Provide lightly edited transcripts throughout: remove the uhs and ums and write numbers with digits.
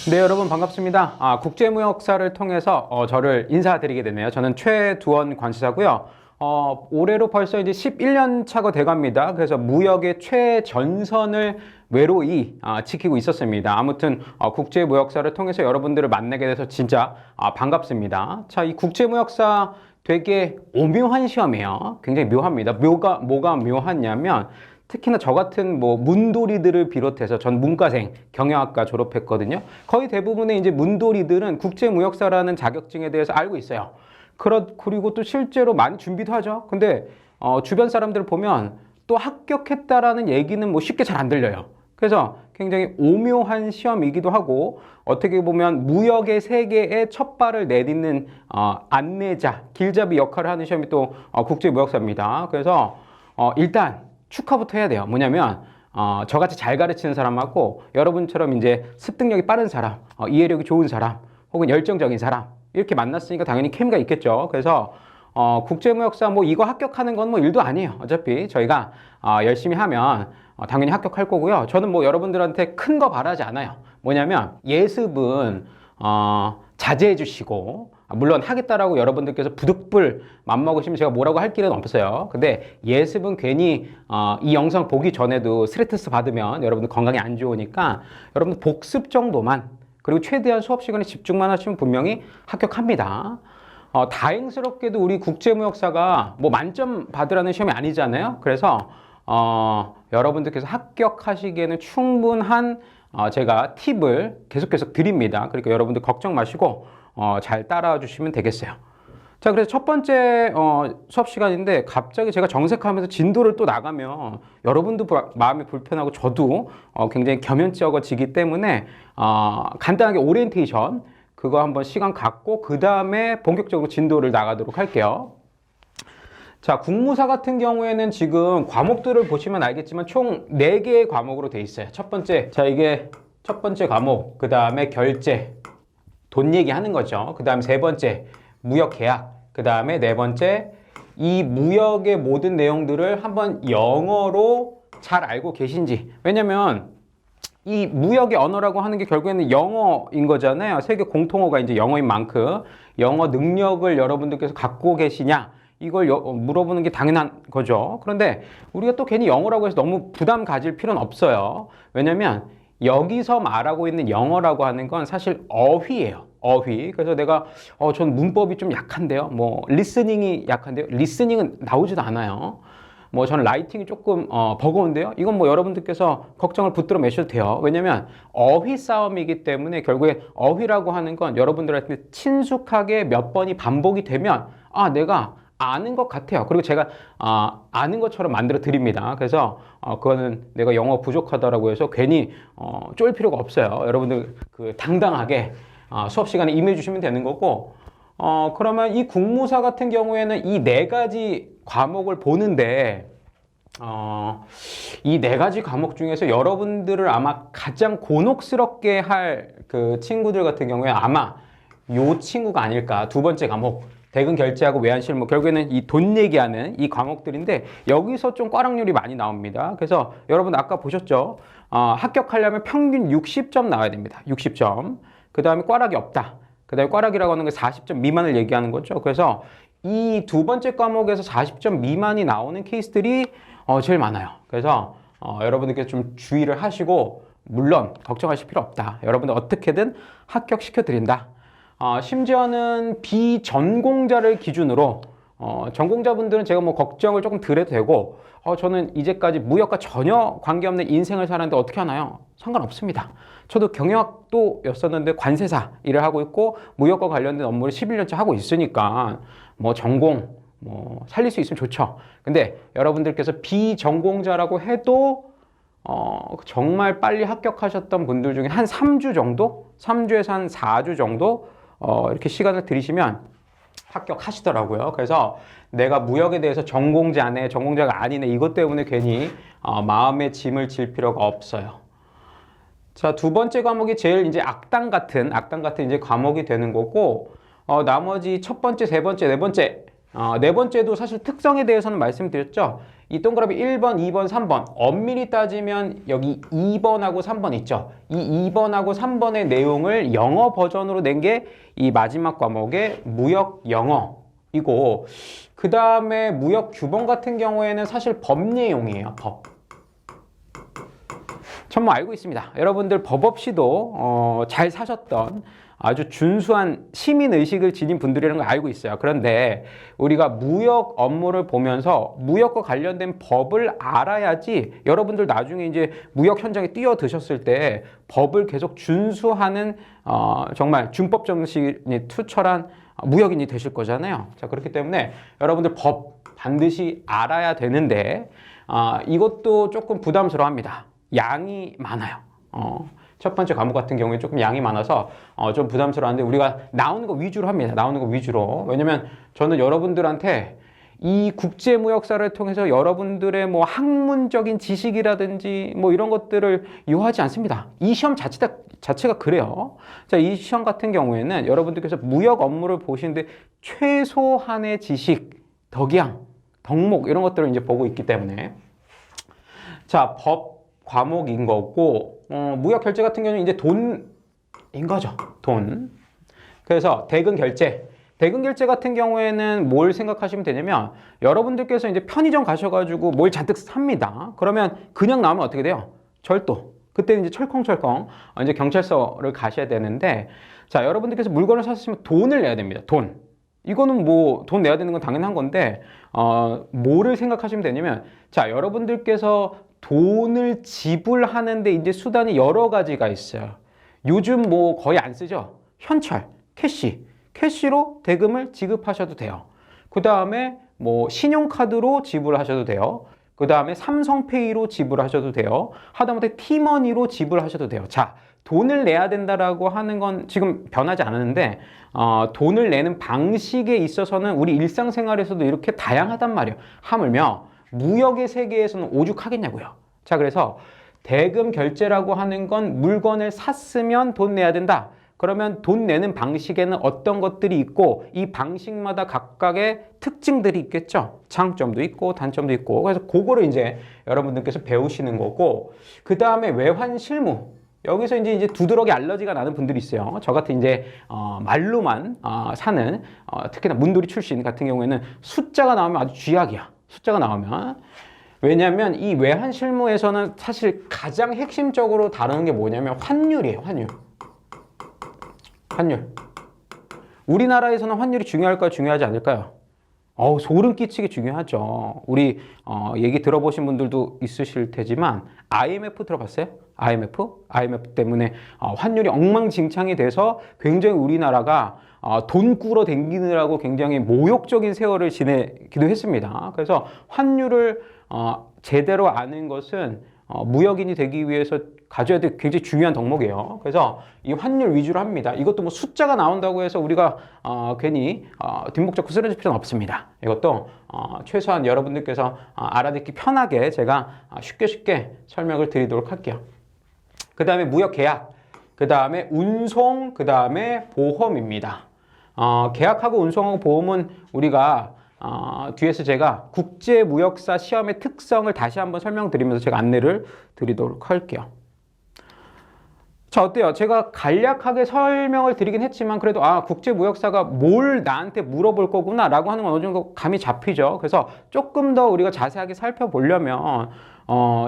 네, 여러분 반갑습니다. 국제무역사를 통해서 저를 인사드리게 되네요. 저는 최두원 관시사고요. 올해로 벌써 이제 11년 차가 돼갑니다. 그래서 무역의 최전선을 외로이 지키고 있었습니다. 아무튼 국제무역사를 통해서 여러분들을 만나게 돼서 진짜 반갑습니다. 자, 이 국제무역사 되게 오묘한 시험이에요. 굉장히 묘합니다. 뭐가 묘하냐면 특히나 저 같은 뭐 문돌이들을 비롯해서 전 문과생 경영학과 졸업했거든요. 거의 대부분의 이제 문돌이들은 국제무역사라는 자격증에 대해서 알고 있어요. 그리고 또 실제로 많이 준비도 하죠. 근데 주변 사람들을 보면 또 합격했다라는 얘기는 뭐 쉽게 잘 안 들려요. 그래서 굉장히 오묘한 시험이기도 하고 어떻게 보면 무역의 세계에 첫 발을 내딛는 안내자, 길잡이 역할을 하는 시험이 또 국제무역사입니다. 그래서 일단 축하부터 해야 돼요. 뭐냐면 저같이 잘 가르치는 사람하고 여러분처럼 이제 습득력이 빠른 사람, 이해력이 좋은 사람, 혹은 열정적인 사람 이렇게 만났으니까 당연히 케미가 있겠죠. 그래서 국제무역사 뭐 이거 합격하는 건 뭐 일도 아니에요. 어차피 저희가 열심히 하면 당연히 합격할 거고요. 저는 뭐 여러분들한테 큰 거 바라지 않아요. 뭐냐면 예습은 자제해 주시고 물론 하겠다라고 여러분들께서 부득불 맘먹으시면 제가 뭐라고 할 길은 없어요. 근데 예습은 괜히 이 영상 보기 전에도 스트레스 받으면 여러분들 건강에 안 좋으니까 여러분들 복습 정도만 그리고 최대한 수업 시간에 집중만 하시면 분명히 합격합니다. 다행스럽게도 우리 국제무역사가 뭐 만점 받으라는 시험이 아니잖아요. 그래서 여러분들께서 합격하시기에는 충분한 제가 팁을 계속 드립니다. 그러니까 여러분들 걱정 마시고 잘 따라와 주시면 되겠어요. 자, 그래서 첫 번째 수업 시간인데 갑자기 제가 정색하면서 진도를 또 나가면 여러분도 마음이 불편하고 저도 굉장히 겸연쩍어지기 때문에 간단하게 오리엔테이션 그거 한번 시간 갖고 그 다음에 본격적으로 진도를 나가도록 할게요. 자, 국무사 같은 경우에는 지금 과목들을 보시면 알겠지만 총 4개의 과목으로 돼 있어요. 첫 번째, 자, 이게 첫 번째 과목, 그 다음에 결제, 돈 얘기하는 거죠. 그 다음 세 번째, 무역계약, 그 다음에 네 번째, 이 무역의 모든 내용들을 한번 영어로 잘 알고 계신지. 왜냐면 이 무역의 언어라고 하는 게 결국에는 영어인 거잖아요. 세계 공통어가 이제 영어인 만큼 영어 능력을 여러분들께서 갖고 계시냐 이걸 물어보는 게 당연한 거죠. 그런데 우리가 또 괜히 영어라고 해서 너무 부담 가질 필요는 없어요. 왜냐면 여기서 말하고 있는 영어라고 하는 건 사실 어휘예요. 어휘. 그래서 내가 전 문법이 좀 약한데요. 뭐 리스닝이 약한데요. 리스닝은 나오지도 않아요. 뭐 저는 라이팅이 조금 버거운데요. 이건 뭐 여러분들께서 걱정을 붙들어 매셔도 돼요. 왜냐면 어휘 싸움이기 때문에 결국에 어휘라고 하는 건 여러분들한테 친숙하게 몇 번이 반복이 되면 내가 아는 것 같아요. 그리고 제가 아는 것처럼 만들어 드립니다. 그래서 그거는 내가 영어 부족하다라고 해서 괜히 쫄 필요가 없어요. 여러분들 그 당당하게 수업 시간에 임해 주시면 되는 거고 그러면 이 국무사 같은 경우에는 이 4가지 과목을 보는데 이 4가지 과목 중에서 여러분들을 아마 가장 곤혹스럽게 할 그 친구들 같은 경우에 아마 요 친구가 아닐까. 두 번째 과목 대금 결제하고 외환실무 결국에는 이 돈 얘기하는 이 과목들인데 여기서 좀 꽈락률이 많이 나옵니다. 그래서 여러분 아까 보셨죠? 합격하려면 평균 60점 나와야 됩니다. 60점. 그 다음에 꽈락이 없다. 그 다음에 꽈락이라고 하는 게 40점 미만을 얘기하는 거죠. 그래서 이 두 번째 과목에서 40점 미만이 나오는 케이스들이 제일 많아요. 그래서 여러분들께서 좀 주의를 하시고 물론 걱정하실 필요 없다. 여러분들 어떻게든 합격시켜 드린다. 심지어는 비전공자를 기준으로 전공자분들은 제가 뭐 걱정을 조금 덜 해도 되고 저는 이제까지 무역과 전혀 관계없는 인생을 살았는데 어떻게 하나요? 상관없습니다. 저도 경영학도였었는데 관세사 일을 하고 있고 무역과 관련된 업무를 11년째 하고 있으니까 뭐 전공 뭐 살릴 수 있으면 좋죠. 근데 여러분들께서 비전공자라고 해도 정말 빨리 합격하셨던 분들 중에 한 3주 정도? 3주에서 한 4주 정도 이렇게 시간을 들이시면 합격하시더라고요. 그래서 내가 무역에 대해서 전공자네, 전공자가 아니네 이것 때문에 괜히 마음의 짐을 질 필요가 없어요. 자, 두 번째 과목이 제일 이제 악당 같은 이제 과목이 되는 거고 나머지 첫 번째, 세 번째, 네 번째 네 번째도 사실 특성에 대해서는 말씀드렸죠. 이 동그라미 1번, 2번, 3번 엄밀히 따지면 여기 2번하고 3번 있죠. 이 2번하고 3번의 내용을 영어 버전으로 낸 게 이 마지막 과목의 무역 영어이고, 그 다음에 무역 규범 같은 경우에는 사실 법 내용이에요. 법. 전 뭐 알고 있습니다. 여러분들 법 없이도 잘 사셨던 아주 준수한 시민의식을 지닌 분들이라는 걸 알고 있어요. 그런데 우리가 무역 업무를 보면서 무역과 관련된 법을 알아야지 여러분들 나중에 이제 무역 현장에 뛰어드셨을 때 법을 계속 준수하는 정말 준법 정신이 투철한 무역인이 되실 거잖아요. 자, 그렇기 때문에 여러분들 법 반드시 알아야 되는데 이것도 조금 부담스러워합니다. 양이 많아요. 첫 번째 과목 같은 경우에 조금 양이 많아서 좀 부담스러운데 우리가 나오는 거 위주로 합니다. 나오는 거 위주로. 왜냐면 저는 여러분들한테 이 국제무역사를 통해서 여러분들의 뭐 학문적인 지식이라든지 뭐 이런 것들을 요하지 않습니다. 이 시험 자체가 그래요. 자, 이 시험 같은 경우에는 여러분들께서 무역 업무를 보시는데 최소한의 지식, 덕양, 덕목 이런 것들을 이제 보고 있기 때문에 자, 법 과목인 거고 무역 결제 같은 경우는 이제 돈인 거죠. 돈. 그래서 대금 결제. 대금 결제 같은 경우에는 뭘 생각하시면 되냐면 여러분들께서 이제 편의점 가셔가지고 뭘 잔뜩 삽니다. 그러면 그냥 나오면 어떻게 돼요? 절도. 그때는 이제 철컹철컹 이제 경찰서를 가셔야 되는데 자, 여러분들께서 물건을 샀으면 돈을 내야 됩니다. 돈. 이거는 뭐 돈 내야 되는 건 당연한 건데 뭐를 생각하시면 되냐면 자, 여러분들께서 돈을 지불하는데 이제 수단이 여러 가지가 있어요. 요즘 뭐 거의 안 쓰죠? 현찰, 캐시. 캐시로 대금을 지급하셔도 돼요. 그 다음에 뭐 신용카드로 지불하셔도 돼요. 그 다음에 삼성페이로 지불하셔도 돼요. 하다못해 티머니로 지불하셔도 돼요. 자, 돈을 내야 된다라고 하는 건 지금 변하지 않았는데 돈을 내는 방식에 있어서는 우리 일상생활에서도 이렇게 다양하단 말이에요. 하물며 무역의 세계에서는 오죽하겠냐고요. 자, 그래서 대금 결제라고 하는 건 물건을 샀으면 돈 내야 된다. 그러면 돈 내는 방식에는 어떤 것들이 있고 이 방식마다 각각의 특징들이 있겠죠. 장점도 있고 단점도 있고. 그래서 그거를 이제 여러분들께서 배우시는 거고, 그 다음에 외환 실무. 여기서 이제 두드러기 알러지가 나는 분들이 있어요. 저 같은 이제 말로만 사는 특히나 문돌이 출신 같은 경우에는 숫자가 나오면 아주 쥐약이야. 숫자가 나오면. 왜냐하면 이 외환 실무에서는 사실 가장 핵심적으로 다루는 게 뭐냐면 환율이에요. 환율. 우리나라에서는 환율이 중요할까요? 중요하지 않을까요? 소름 끼치게 중요하죠. 우리 얘기 들어보신 분들도 있으실 테지만 IMF 들어봤어요? IMF 때문에 환율이 엉망진창이 돼서 굉장히 우리나라가 돈 꾸러 댕기느라고 굉장히 모욕적인 세월을 지내기도 했습니다. 그래서 환율을 제대로 아는 것은 무역인이 되기 위해서 가져야 될 굉장히 중요한 덕목이에요. 그래서 이 환율 위주로 합니다. 이것도 뭐 숫자가 나온다고 해서 우리가 괜히 뒷목 잡고 쓰러질 필요는 없습니다. 이것도 최소한 여러분들께서 알아듣기 편하게 제가 쉽게 설명을 드리도록 할게요. 그 다음에 무역 계약, 그 다음에 운송, 그 다음에 보험입니다. 계약하고 운송하고 보험은 우리가 뒤에서 제가 국제무역사 시험의 특성을 다시 한번 설명드리면서 제가 안내를 드리도록 할게요. 자, 어때요? 제가 간략하게 설명을 드리긴 했지만 그래도 국제무역사가 뭘 나한테 물어볼 거구나 라고 하는 건 어느 정도 감이 잡히죠. 그래서 조금 더 우리가 자세하게 살펴보려면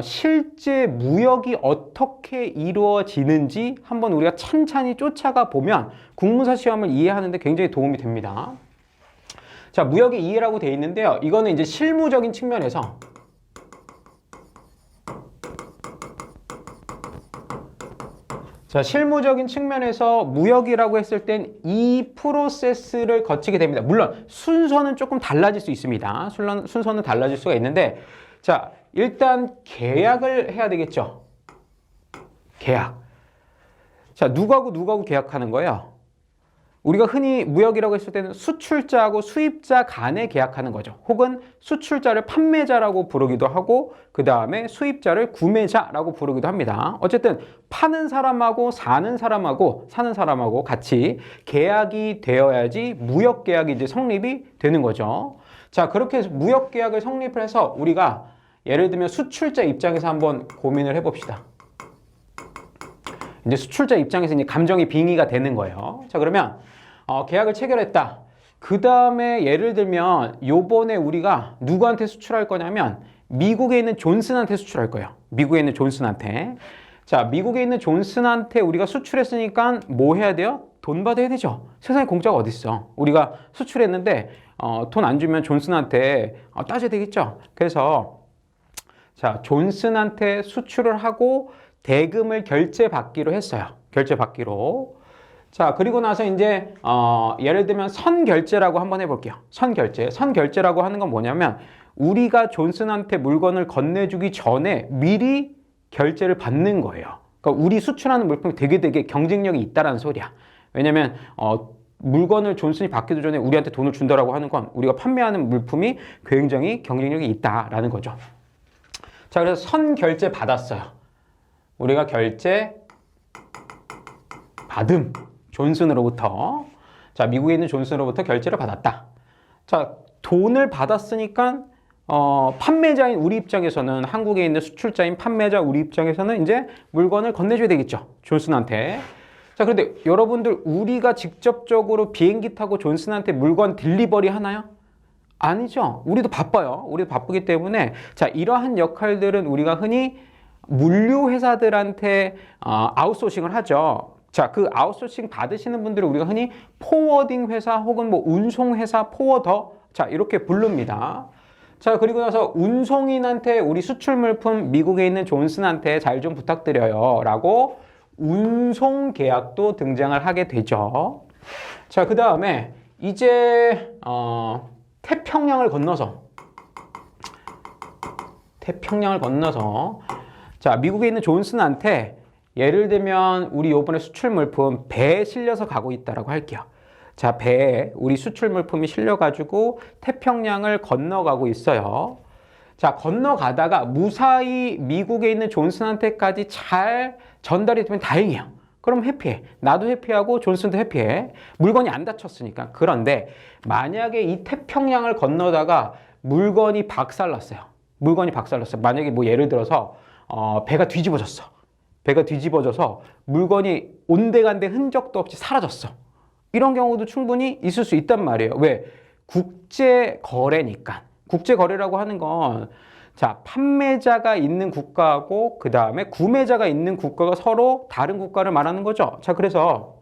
실제 무역이 어떻게 이루어지는지 한번 우리가 찬찬히 쫓아가 보면 국무사 시험을 이해하는 데 굉장히 도움이 됩니다. 자, 무역의 이해라고 되어 있는데요. 이거는 이제 실무적인 측면에서 실무적인 측면에서 무역이라고 했을 땐 이 프로세스를 거치게 됩니다. 물론 순서는 조금 달라질 수 있습니다. 순서는 달라질 수가 있는데 자, 일단 계약을 해야 되겠죠. 계약. 자, 누구하고 계약하는 거예요? 우리가 흔히 무역이라고 했을 때는 수출자하고 수입자 간에 계약하는 거죠. 혹은 수출자를 판매자라고 부르기도 하고 그 다음에 수입자를 구매자라고 부르기도 합니다. 어쨌든 파는 사람하고 사는 사람하고 같이 계약이 되어야지 무역 계약이 이제 성립이 되는 거죠. 자, 그렇게 해서 무역계약을 성립을 해서 우리가 예를 들면 수출자 입장에서 한번 고민을 해봅시다. 이제 수출자 입장에서 이제 감정이 빙의가 되는 거예요. 자, 그러면 계약을 체결했다. 그 다음에 예를 들면 요번에 우리가 누구한테 수출할 거냐면 미국에 있는 존슨한테 수출할 거예요. 미국에 있는 존슨한테. 자, 미국에 있는 존슨한테 우리가 수출했으니까 뭐 해야 돼요? 돈 받아야 되죠. 세상에 공짜가 어디 있어. 우리가 수출했는데 돈 안 주면 존슨한테 따져야 되겠죠. 그래서 자, 존슨한테 수출을 하고 대금을 결제받기로 했어요. 결제받기로. 자, 그리고 나서 이제 예를 들면 선결제라고 한번 해볼게요. 선결제. 선결제라고 하는 건 뭐냐면 우리가 존슨한테 물건을 건네주기 전에 미리 결제를 받는 거예요. 그러니까 우리 수출하는 물품이 되게 경쟁력이 있다라는 소리야. 왜냐면 물건을 존슨이 받기도 전에 우리한테 돈을 준다라고 하는 건 우리가 판매하는 물품이 굉장히 경쟁력이 있다라는 거죠. 자, 그래서 선결제 받았어요. 우리가 결제 받음. 존슨으로부터. 자, 미국에 있는 존슨으로부터 결제를 받았다. 자, 돈을 받았으니까 판매자인 우리 입장에서는, 한국에 있는 수출자인 판매자 우리 입장에서는 이제 물건을 건네줘야 되겠죠. 존슨한테. 자, 그런데 여러분들 우리가 직접적으로 비행기 타고 존슨한테 물건 딜리버리 하나요? 아니죠. 우리도 바빠요. 우리도 바쁘기 때문에 자, 이러한 역할들은 우리가 흔히 물류 회사들한테 아웃소싱을 하죠. 자, 그 아웃소싱 받으시는 분들을 우리가 흔히 포워딩 회사 혹은 뭐 운송 회사, 포워더, 자, 이렇게 부릅니다. 자, 그리고 나서 운송인한테 우리 수출 물품 미국에 있는 존슨한테 잘 좀 부탁드려요 라고 운송 계약도 등장을 하게 되죠. 자, 그 다음에 이제 태평양을 건너서 자, 미국에 있는 존슨한테 예를 들면 우리 요번에 수출 물품 배에 실려서 가고 있다라고 할게요. 자, 배에 우리 수출 물품이 실려가지고 태평양을 건너가고 있어요. 자, 건너가다가 무사히 미국에 있는 존슨한테까지 잘 전달이 되면 다행이에요. 그럼 해피해. 나도 해피하고 존슨도 해피해. 물건이 안 다쳤으니까. 그런데 만약에 이 태평양을 건너다가 물건이 박살났어요. 만약에 뭐 예를 들어서 배가 뒤집어졌어. 배가 뒤집어져서 물건이 온데간데 흔적도 없이 사라졌어. 이런 경우도 충분히 있을 수 있단 말이에요. 왜? 국제 거래니까. 국제 거래라고 하는 건 자, 판매자가 있는 국가하고 그 다음에 구매자가 있는 국가가 서로 다른 국가를 말하는 거죠. 자, 그래서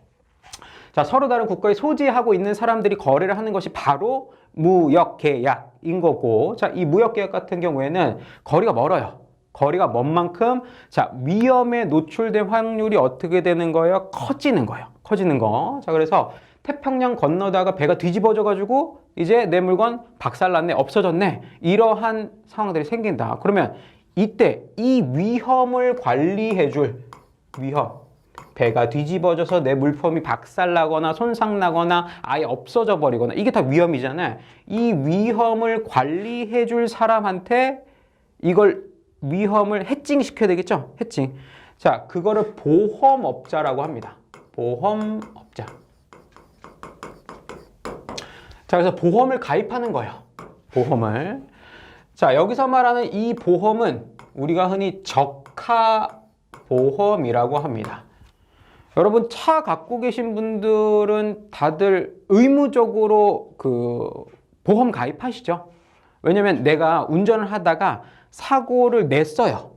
자, 서로 다른 국가에 소지하고 있는 사람들이 거래를 하는 것이 바로 무역계약인 거고, 자, 이 무역계약 같은 경우에는 거리가 멀어요. 거리가 먼 만큼 자, 위험에 노출된 확률이 어떻게 되는 거예요? 커지는 거예요. 커지는 거. 자, 그래서 태평양 건너다가 배가 뒤집어져 가지고 이제 내 물건 박살났네, 없어졌네, 이러한 상황들이 생긴다. 그러면 이때 이 위험을 관리해줄 위험, 배가 뒤집어져서 내 물품이 박살나거나 손상나거나 아예 없어져 버리거나, 이게 다 위험이잖아요. 이 위험을 관리해줄 사람한테 이걸 위험을 해칭시켜야 되겠죠? 해칭. 자, 그거를 보험업자라고 합니다. 보험업자. 자, 그래서 보험을 가입하는 거예요. 보험을. 자, 여기서 말하는 이 보험은 우리가 흔히 적하보험이라고 합니다. 여러분, 차 갖고 계신 분들은 다들 의무적으로 그 보험 가입하시죠? 왜냐면 내가 운전을 하다가 사고를 냈어요.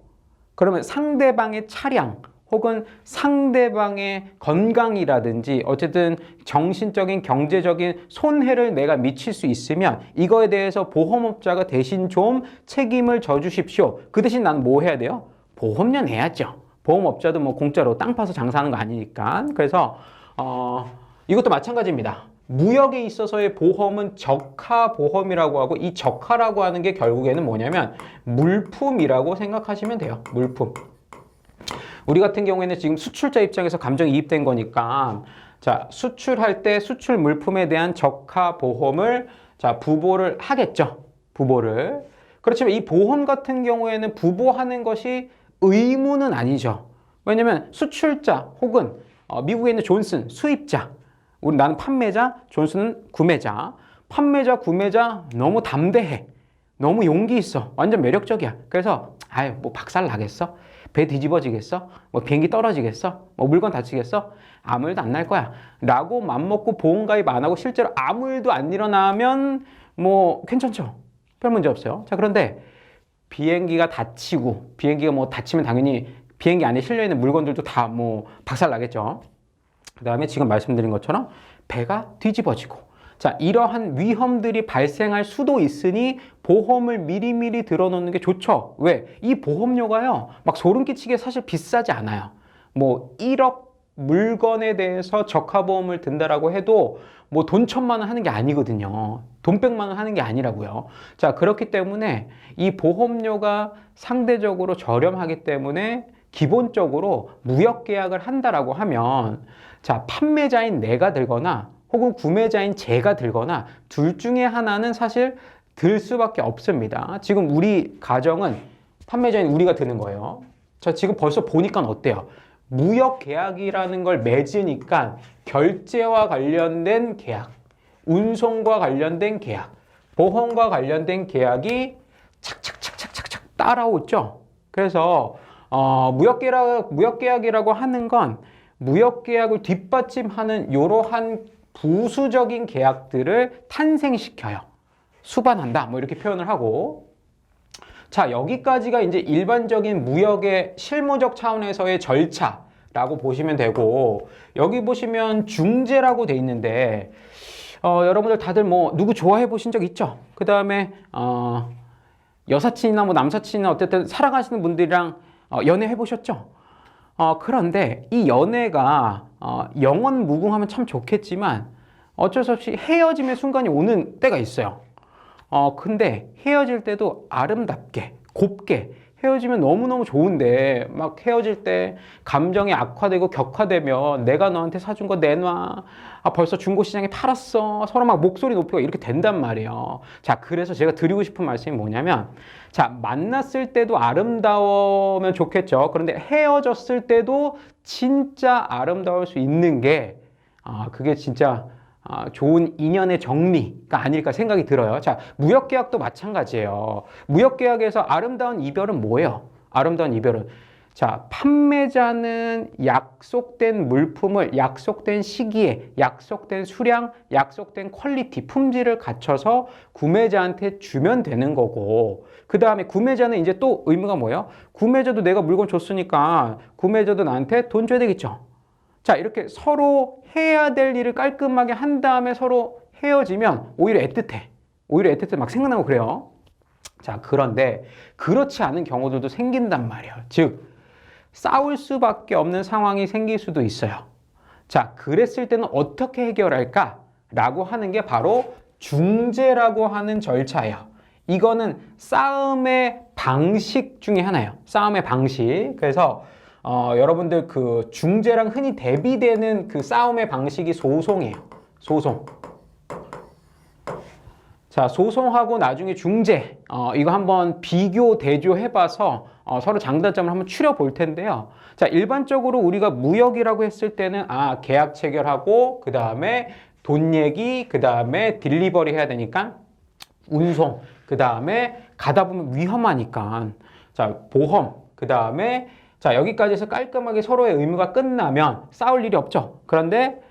그러면 상대방의 차량 혹은 상대방의 건강이라든지 어쨌든 정신적인, 경제적인 손해를 내가 미칠 수 있으면 이거에 대해서 보험업자가 대신 좀 책임을 져주십시오. 그 대신 나는 뭐 해야 돼요? 보험료 내야죠. 보험업자도 뭐 공짜로 땅 파서 장사하는 거 아니니까. 그래서 이것도 마찬가지입니다. 무역에 있어서의 보험은 적하보험이라고 하고, 이 적하라고 하는 게 결국에는 뭐냐면 물품이라고 생각하시면 돼요. 물품. 우리 같은 경우에는 지금 수출자 입장에서 감정이 이입된 거니까, 자, 수출할 때 수출 물품에 대한 적하보험을 자, 부보를 하겠죠. 부보를. 그렇지만 이 보험 같은 경우에는 부보하는 것이 의무는 아니죠. 왜냐면 수출자 혹은 미국에 있는 존슨 수입자, 나는 판매자, 존슨은 구매자. 판매자, 구매자 너무 담대해. 너무 용기 있어. 완전 매력적이야. 그래서 아유 뭐 박살 나겠어? 배 뒤집어지겠어? 뭐 비행기 떨어지겠어? 뭐 물건 다치겠어? 아무 일도 안 날 거야. 라고 맘먹고 보험가입 안 하고 실제로 아무 일도 안 일어나면 뭐 괜찮죠. 별 문제 없어요. 자, 그런데 비행기가 다치고 비행기가 뭐 다치면 당연히 비행기 안에 실려있는 물건들도 다 뭐 박살 나겠죠. 그 다음에 지금 말씀드린 것처럼 배가 뒤집어지고 자, 이러한 위험들이 발생할 수도 있으니 보험을 미리미리 들어놓는 게 좋죠. 왜? 이 보험료가요, 막 소름 끼치게 사실 비싸지 않아요. 뭐 1억 물건에 대해서 적하보험을 든다라고 해도 뭐 돈 1,000만 원 하는 게 아니거든요. 돈 100만 원 하는 게 아니라고요. 자, 그렇기 때문에 이 보험료가 상대적으로 저렴하기 때문에 기본적으로 무역 계약을 한다라고 하면 자, 판매자인 내가 들거나 혹은 구매자인 제가 들거나 둘 중에 하나는 사실 들 수밖에 없습니다. 지금 우리 가정은 판매자인 우리가 드는 거예요. 자, 지금 벌써 보니까 어때요? 무역 계약이라는 걸 맺으니까 결제와 관련된 계약, 운송과 관련된 계약, 보험과 관련된 계약이 착착착착착착 따라오죠. 그래서 무역 계약이라고 하는 건 무역 계약을 뒷받침하는 이러한 부수적인 계약들을 탄생시켜요. 수반한다. 뭐 이렇게 표현을 하고. 자, 여기까지가 이제 일반적인 무역의 실무적 차원에서의 절차라고 보시면 되고, 여기 보시면 중재라고 돼 있는데, 여러분들 다들 뭐 누구 좋아해 보신 적 있죠? 그 다음에 여사친이나 뭐 남사친이나 어쨌든 살아가시는 분들이랑 연애해 보셨죠? 그런데 이 연애가 영원 무궁하면 참 좋겠지만 어쩔 수 없이 헤어짐의 순간이 오는 때가 있어요. 근데 헤어질 때도 아름답게, 곱게 헤어지면 너무너무 좋은데 막 헤어질 때 감정이 악화되고 격화되면 내가 너한테 사준 거 내놔. 벌써 중고시장에 팔았어. 서로 막 목소리 높이고 이렇게 된단 말이에요. 자, 그래서 제가 드리고 싶은 말씀이 뭐냐면 자, 만났을 때도 아름다우면 좋겠죠. 그런데 헤어졌을 때도 진짜 아름다울 수 있는 게 그게 진짜 좋은 인연의 정리가 아닐까 생각이 들어요. 자, 무역계약도 마찬가지예요. 무역계약에서 아름다운 이별은 뭐예요? 아름다운 이별은 자, 판매자는 약속된 물품을 약속된 시기에 약속된 수량, 약속된 퀄리티, 품질을 갖춰서 구매자한테 주면 되는 거고 그 다음에 구매자는 이제 또 의무가 뭐예요? 구매자도 내가 물건 줬으니까 구매자도 나한테 돈 줘야 되겠죠. 자, 이렇게 서로 해야 될 일을 깔끔하게 한 다음에 서로 헤어지면 오히려 애틋해. 오히려 애틋해 막 생각나고 그래요. 자, 그런데 그렇지 않은 경우들도 생긴단 말이에요. 즉, 싸울 수밖에 없는 상황이 생길 수도 있어요. 자, 그랬을 때는 어떻게 해결할까? 라고 하는 게 바로 중재라고 하는 절차예요. 이거는 싸움의 방식 중에 하나예요. 싸움의 방식. 그래서 여러분들 그 중재랑 흔히 대비되는 그 싸움의 방식이 소송이에요. 소송. 자, 소송하고 나중에 중재. 이거 한번 비교, 대조 해봐서 서로 장단점을 한번 추려 볼 텐데요. 자, 일반적으로 우리가 무역이라고 했을 때는 계약 체결하고 그 다음에 돈 얘기, 그 다음에 딜리버리 해야 되니까 운송, 그 다음에 가다 보면 위험하니까 자, 보험, 그 다음에 자, 여기까지 해서 깔끔하게 서로의 의무가 끝나면 싸울 일이 없죠. 그런데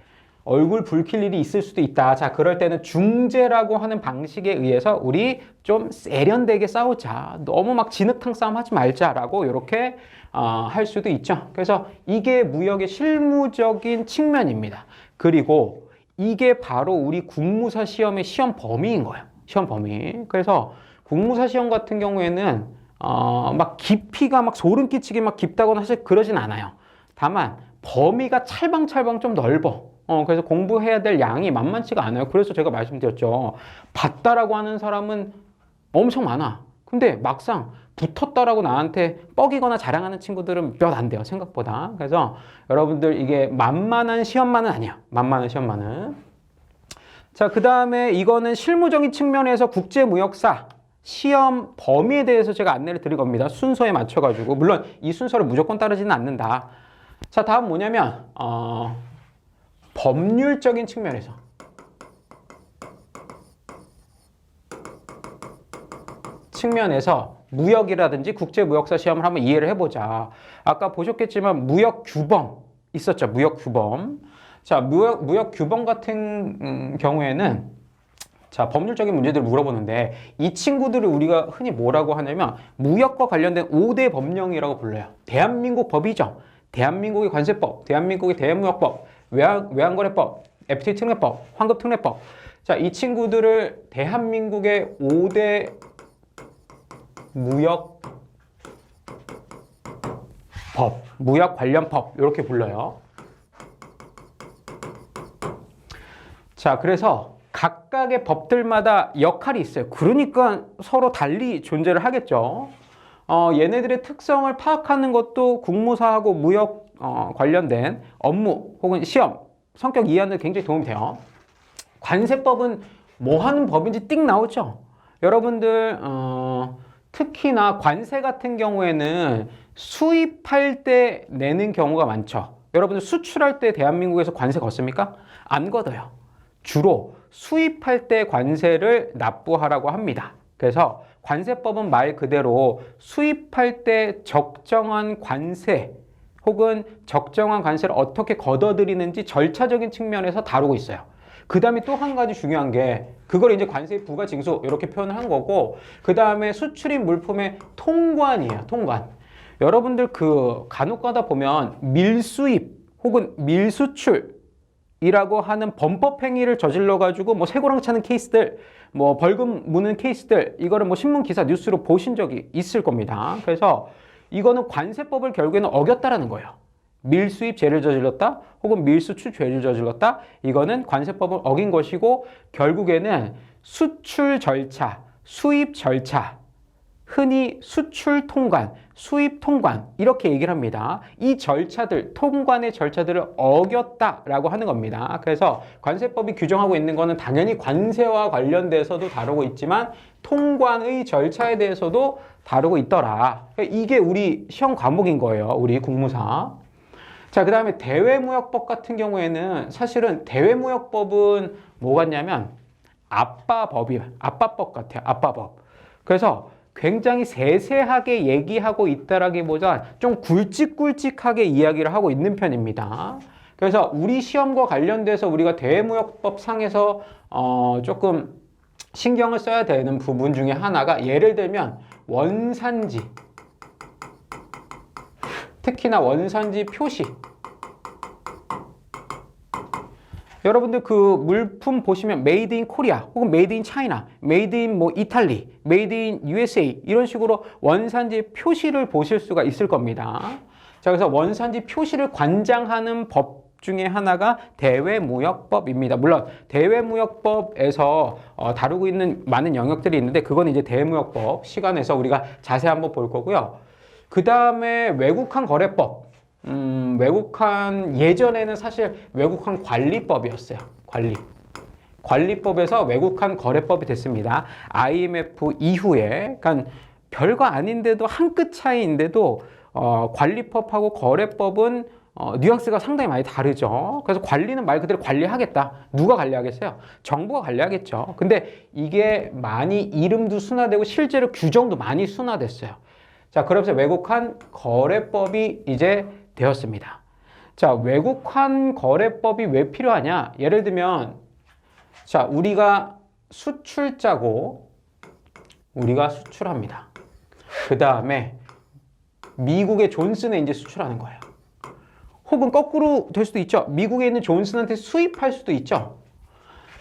얼굴 붉힐 일이 있을 수도 있다. 자, 그럴 때는 중재라고 하는 방식에 의해서 우리 좀 세련되게 싸우자. 너무 막 진흙탕 싸움 하지 말자라고 이렇게 할 수도 있죠. 그래서 이게 무역의 실무적인 측면입니다. 그리고 이게 바로 우리 국무사 시험의 시험 범위인 거예요. 시험 범위. 그래서 국무사 시험 같은 경우에는 막 깊이가 막 소름 끼치게 막 깊다거나 사실 그러진 않아요. 다만 범위가 찰방찰방 좀 넓어. 그래서 공부해야 될 양이 만만치가 않아요. 그래서 제가 말씀드렸죠. 봤다라고 하는 사람은 엄청 많아. 근데 막상 붙었다라고 나한테 뻐기거나 자랑하는 친구들은 몇 안 돼요. 생각보다. 그래서 여러분들 이게 만만한 시험만은 아니야. 만만한 시험만은. 자, 그 다음에 이거는 실무적인 측면에서 국제무역사 시험 범위에 대해서 제가 안내를 드릴 겁니다. 순서에 맞춰가지고. 물론 이 순서를 무조건 따르지는 않는다. 자, 다음 뭐냐면 법률적인 측면에서 측면에서 무역이라든지 국제무역사 시험을 한번 이해를 해보자. 아까 보셨겠지만 무역 규범 있었죠. 무역 규범. 자, 무역 규범 같은 경우에는 자, 법률적인 문제들을 물어보는데 이 친구들을 우리가 흔히 뭐라고 하냐면 무역과 관련된 5대 법령이라고 불러요. 대한민국 법이죠. 대한민국의 관세법, 대한민국의 대무역법, 외환거래법, FTA 특례법, 환급특례법. 자, 이 친구들을 대한민국의 5대 무역 법, 무역 관련 법 이렇게 불러요. 자, 그래서 각각의 법들마다 역할이 있어요. 그러니까 서로 달리 존재를 하겠죠. 얘네들의 특성을 파악하는 것도 국무사하고 무역 관련된 업무 혹은 시험, 성격 이해하는 데 굉장히 도움이 돼요. 관세법은 뭐 하는 법인지 띡 나오죠. 여러분들 특히나 관세 같은 경우에는 수입할 때 내는 경우가 많죠. 여러분들 수출할 때 대한민국에서 관세 걷습니까? 안 걷어요. 주로 수입할 때 관세를 납부하라고 합니다. 그래서 관세법은 말 그대로 수입할 때 적정한 관세 혹은 적정한 관세를 어떻게 걷어들이는지 절차적인 측면에서 다루고 있어요. 그 다음에 또 한 가지 중요한 게 그걸 이제 관세 부가 징수 이렇게 표현을 한 거고, 그 다음에 수출입 물품의 통관이에요. 통관. 여러분들 그 간혹 가다 보면 밀수입 혹은 밀수출 이라고 하는 범법 행위를 저질러 가지고 뭐 쇠고랑 차는 케이스들, 뭐 벌금 무는 케이스들, 이거를 뭐 신문 기사 뉴스로 보신 적이 있을 겁니다. 그래서 이거는 관세법을 결국에는 어겼다라는 거예요. 밀수입 죄를 저질렀다 혹은 밀수출 죄를 저질렀다, 이거는 관세법을 어긴 것이고 결국에는 수출 절차, 수입 절차, 흔히 수출 통관, 수입 통관 이렇게 얘기를 합니다. 이 절차들, 통관의 절차들을 어겼다라고 하는 겁니다. 그래서 관세법이 규정하고 있는 거는 당연히 관세와 관련돼서도 다루고 있지만 통관의 절차에 대해서도 다루고 있더라. 이게 우리 시험 과목인 거예요. 우리 국무사. 자, 그 다음에 대외무역법 같은 경우에는 사실은 대외무역법은 뭐 같냐면 아빠법이에요. 아빠법 같아요. 아빠법. 그래서 굉장히 세세하게 얘기하고 있다라기보다 좀 굵직굵직하게 이야기를 하고 있는 편입니다. 그래서 우리 시험과 관련돼서 우리가 대외무역법 상에서 조금 신경을 써야 되는 부분 중에 하나가, 예를 들면 원산지, 특히나 원산지 표시. 여러분들 그 물품 보시면 메이드 인 코리아 혹은 메이드 인 차이나, 메이드 인 뭐 이탈리, 메이드 인 USA 이런 식으로 원산지 표시를 보실 수가 있을 겁니다. 자, 그래서 원산지 표시를 관장하는 법 중에 하나가 대외무역법입니다. 물론 대외무역법에서 다루고 있는 많은 영역들이 있는데 그건 이제 대외무역법 시간에서 우리가 자세히 한번 볼 거고요. 그 다음에 외국환 거래법. 외국환, 예전에는 사실 외국환 관리법이었어요. 관리법에서 외국환 거래법이 됐습니다. IMF 이후에, 그러니까 별거 아닌데도 한 끗 차이인데도 관리법하고 거래법은 뉘앙스가 상당히 많이 다르죠. 그래서 관리는 말 그대로 관리하겠다. 누가 관리하겠어요? 정부가 관리하겠죠. 근데 이게 많이 이름도 순화되고 실제로 규정도 많이 순화됐어요. 자, 그러면서 외국환 거래법이 이제 되었습니다. 자, 외국환 거래법이 왜 필요하냐? 예를 들면, 자, 우리가 수출자고, 우리가 수출합니다. 그 다음에 미국의 존슨에 이제 수출하는 거예요. 혹은 거꾸로 될 수도 있죠. 미국에 있는 존슨한테 수입할 수도 있죠.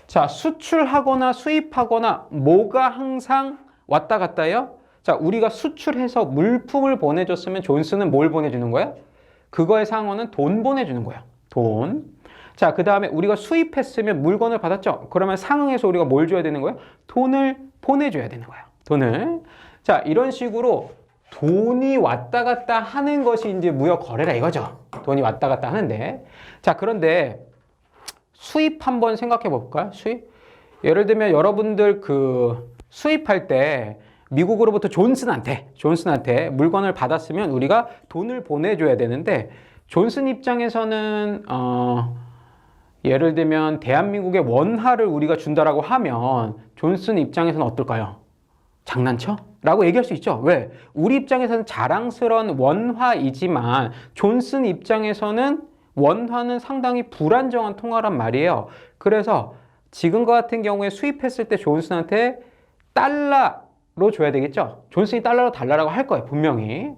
자, 수출하거나 수입하거나 뭐가 항상 왔다 갔다 해요? 자, 우리가 수출해서 물품을 보내줬으면 존슨은 뭘 보내주는 거예요? 그거의 상호는 돈 보내주는 거예요. 돈. 자, 그 다음에 우리가 수입했으면 물건을 받았죠. 그러면 상응해서 우리가 뭘 줘야 되는 거예요? 돈을 보내줘야 되는 거예요. 돈을. 자, 이런 식으로 돈이 왔다 갔다 하는 것이 이제 무역 거래라 이거죠. 돈이 왔다 갔다 하는데. 자, 그런데 수입 한번 생각해 볼까요? 수입? 예를 들면 여러분들 그 수입할 때 미국으로부터 존슨한테 물건을 받았으면 우리가 돈을 보내줘야 되는데, 존슨 입장에서는 예를 들면 대한민국의 원화를 우리가 준다라고 하면 존슨 입장에서는 어떨까요? 장난쳐? 라고 얘기할 수 있죠. 왜? 우리 입장에서는 자랑스러운 원화이지만 존슨 입장에서는 원화는 상당히 불안정한 통화란 말이에요. 그래서 지금과 같은 경우에 수입했을 때 존슨한테 달러로 줘야 되겠죠. 존슨이 달러로 달라고 할 거예요. 분명히.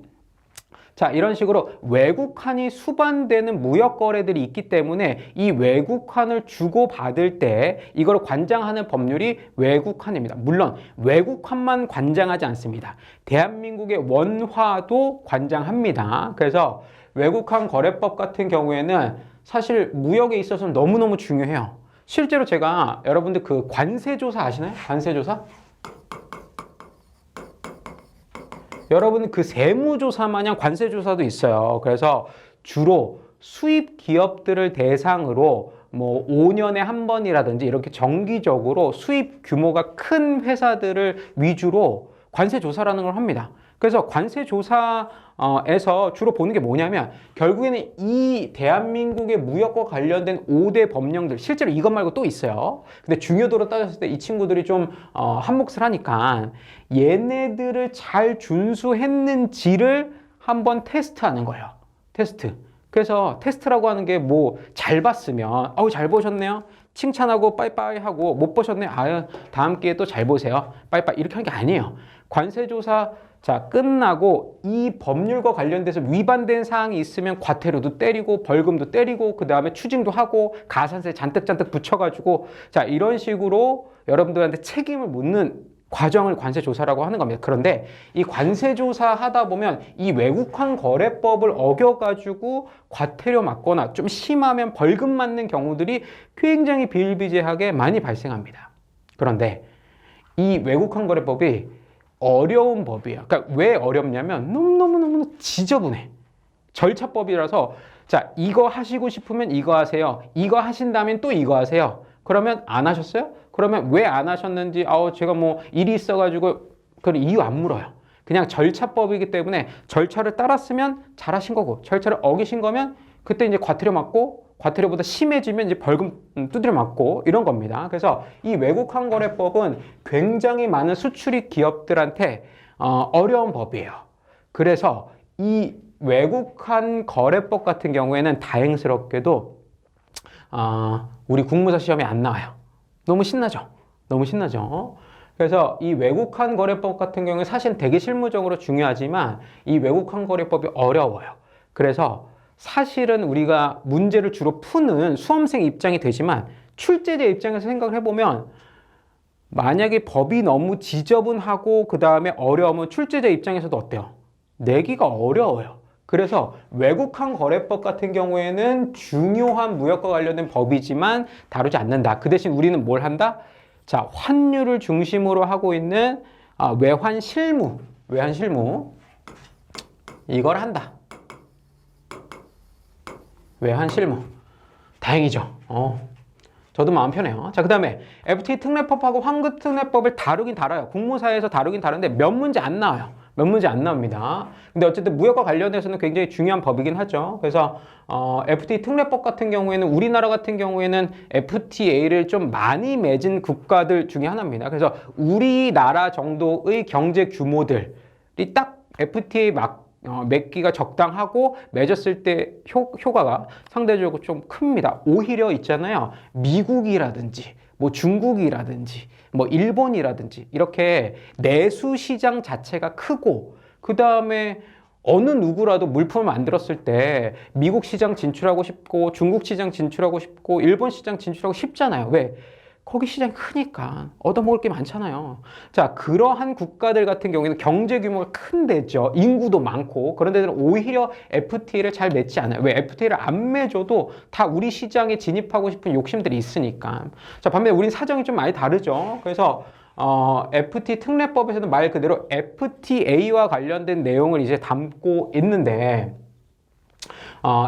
자, 이런 식으로 외국환이 수반되는 무역 거래들이 있기 때문에 이 외국환을 주고받을 때 이걸 관장하는 법률이 외국환입니다. 물론 외국환만 관장하지 않습니다. 대한민국의 원화도 관장합니다. 그래서 외국환 거래법 같은 경우에는 사실 무역에 있어서는 너무너무 중요해요. 실제로 제가 여러분들 그 관세조사 아시나요? 관세조사? 여러분 그 세무조사 마냥 관세조사도 있어요. 그래서 주로 수입 기업들을 대상으로 뭐 5년에 한 번이라든지 이렇게 정기적으로 수입 규모가 큰 회사들을 위주로 관세조사라는 걸 합니다. 그래서 관세조사에서 주로 보는 게 뭐냐면 결국에는 이 대한민국의 무역과 관련된 5대 법령들, 실제로 이것 말고 또 있어요. 근데 중요도로 따졌을 때 이 친구들이 좀 한몫을 하니까 얘네들을 잘 준수했는지를 한번 테스트하는 거예요. 테스트. 그래서 테스트라고 하는 게 뭐 잘 봤으면 어우 잘 보셨네요. 칭찬하고 빠이빠이 하고 못 보셨네. 아유 다음 기회에 또 잘 보세요. 빠이빠이 이렇게 하는 게 아니에요. 관세조사 자 끝나고 이 법률과 관련돼서 위반된 사항이 있으면 과태료도 때리고 벌금도 때리고 그 다음에 추징도 하고 가산세 잔뜩 붙여가지고 자 이런 식으로 여러분들한테 책임을 묻는 과정을 관세조사라고 하는 겁니다. 그런데 이 관세조사 하다 보면 이 외국환 거래법을 어겨가지고 과태료 맞거나 좀 심하면 벌금 맞는 경우들이 굉장히 비일비재하게 많이 발생합니다. 그런데 이 외국환 거래법이 어려운 법이에요. 그러니까 왜 어렵냐면 너무너무 지저분해. 절차법이라서 자 이거 하시고 싶으면 이거 하세요. 이거 하신다면 또 이거 하세요. 그러면 안 하셨어요? 그러면 왜 안 하셨는지 제가 뭐 일이 있어가지고 그 이유 안 물어요. 그냥 절차법이기 때문에 절차를 따랐으면 잘하신 거고 절차를 어기신 거면 그때 이제 과태료 맞고 과태료보다 심해지면 이제 벌금 두드려 맞고 이런 겁니다. 그래서 이 외국환 거래법은 굉장히 많은 수출입 기업들한테 어려운 법이에요. 그래서 이 외국환 거래법 같은 경우에는 다행스럽게도 우리 국무사 시험에 안 나와요. 너무 신나죠? 너무 신나죠? 그래서 이 외국환 거래법 같은 경우에 사실 되게 실무적으로 중요하지만 이 외국환 거래법이 어려워요. 그래서 사실은 우리가 문제를 주로 푸는 수험생 입장이 되지만 출제자 입장에서 생각을 해보면 만약에 법이 너무 지저분하고 그 다음에 어려우면 출제자 입장에서도 어때요? 내기가 어려워요. 그래서 외국환 거래법 같은 경우에는 중요한 무역과 관련된 법이지만 다루지 않는다. 그 대신 우리는 뭘 한다? 자, 환율을 중심으로 하고 있는 외환 실무 이걸 한다. 외환 실무. 다행이죠. 저도 마음 편해요. 자, 그 다음에 FTA 특례법하고 환급 특례법을 다루긴 다뤄요. 국무사에서 다루긴 다루는데 몇 문제 안 나와요. 몇 문제 안 나옵니다. 근데 어쨌든 무역과 관련해서는 굉장히 중요한 법이긴 하죠. 그래서 FTA 특례법 같은 경우에는 우리나라 같은 경우에는 FTA를 좀 많이 맺은 국가들 중에 하나입니다. 그래서 우리나라 정도의 경제 규모들이 딱 FTA 맺기가 적당하고 맺었을 때 효과가 상대적으로 좀 큽니다. 오히려 있잖아요. 미국이라든지 뭐 중국이라든지 뭐 일본이라든지 이렇게 내수 시장 자체가 크고 그 다음에 어느 누구라도 물품을 만들었을 때 미국 시장 진출하고 싶고 중국 시장 진출하고 싶고 일본 시장 진출하고 싶잖아요. 왜? 거기 시장이 크니까 얻어먹을 게 많잖아요. 자, 그러한 국가들 같은 경우에는 경제 규모가 큰 데죠. 인구도 많고 그런 데들은 오히려 FTA를 잘 맺지 않아요. 왜? FTA를 안 맺어도 다 우리 시장에 진입하고 싶은 욕심들이 있으니까. 자, 반면에 우린 사정이 좀 많이 다르죠. 그래서 FTA 특례법에서는 말 그대로 FTA와 관련된 내용을 이제 담고 있는데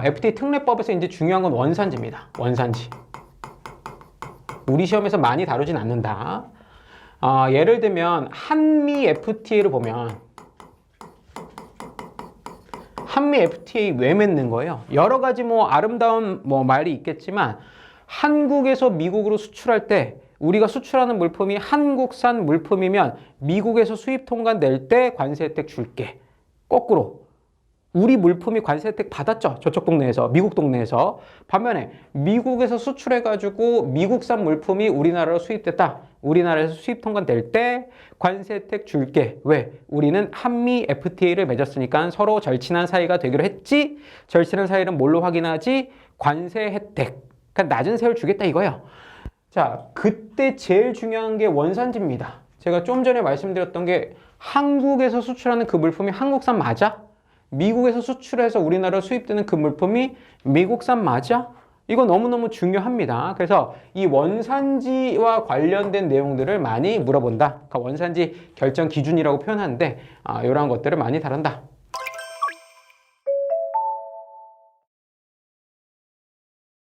FTA 특례법에서 이제 중요한 건 원산지입니다. 원산지. 우리 시험에서 많이 다루진 않는다. 예를 들면 한미 FTA를 보면 한미 FTA 왜 맺는 거예요? 여러 가지 뭐 아름다운 뭐 말이 있겠지만 한국에서 미국으로 수출할 때 우리가 수출하는 물품이 한국산 물품이면 미국에서 수입 통관될 때 관세 혜택 줄게. 거꾸로 우리 물품이 관세 혜택 받았죠. 저쪽 동네에서, 미국 동네에서. 반면에 미국에서 수출해가지고 미국산 물품이 우리나라로 수입됐다. 우리나라에서 수입 통관될 때 관세 혜택 줄게. 왜? 우리는 한미 FTA를 맺었으니까 서로 절친한 사이가 되기로 했지. 절친한 사이는 뭘로 확인하지? 관세 혜택. 그러니까 낮은 세율 주겠다 이거예요. 자, 그때 제일 중요한 게 원산지입니다. 제가 좀 전에 말씀드렸던 게 한국에서 수출하는 그 물품이 한국산 맞아? 미국에서 수출해서 우리나라로 수입되는 그 물품이 미국산 맞아? 이거 너무너무 중요합니다. 그래서 이 원산지와 관련된 내용들을 많이 물어본다. 그러니까 원산지 결정 기준이라고 표현하는데 이러한 것들을 많이 다룬다.